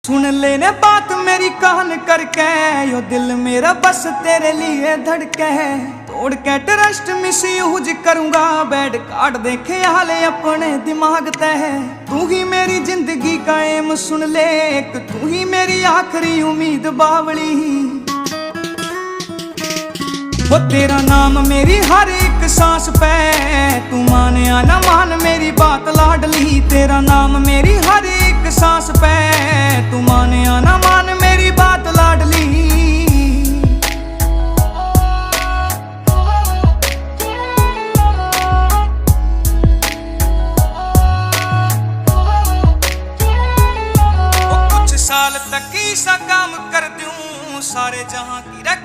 सुन लेने बात मेरी कान करके, यो दिल मेरा बस तेरे लिए धड़के है। तोड़ के ट्रस्ट मिस यूज करूंगा, बेड कार्ड देखे हाले अपने दिमाग तय। तू ही मेरी जिंदगी का एम सुन ले, एक तू ही मेरी आखिरी उम्मीद बावली। वो तेरा नाम मेरी हर एक सांस पे, तू माने या ना मान मेरी बात लाडली। तेरा नाम मेरी हर एक सांस पे, तू माने या ना मान मेरी बात लाडली। कुछ साल तक ऐसा काम कर दूं, सारे जहां की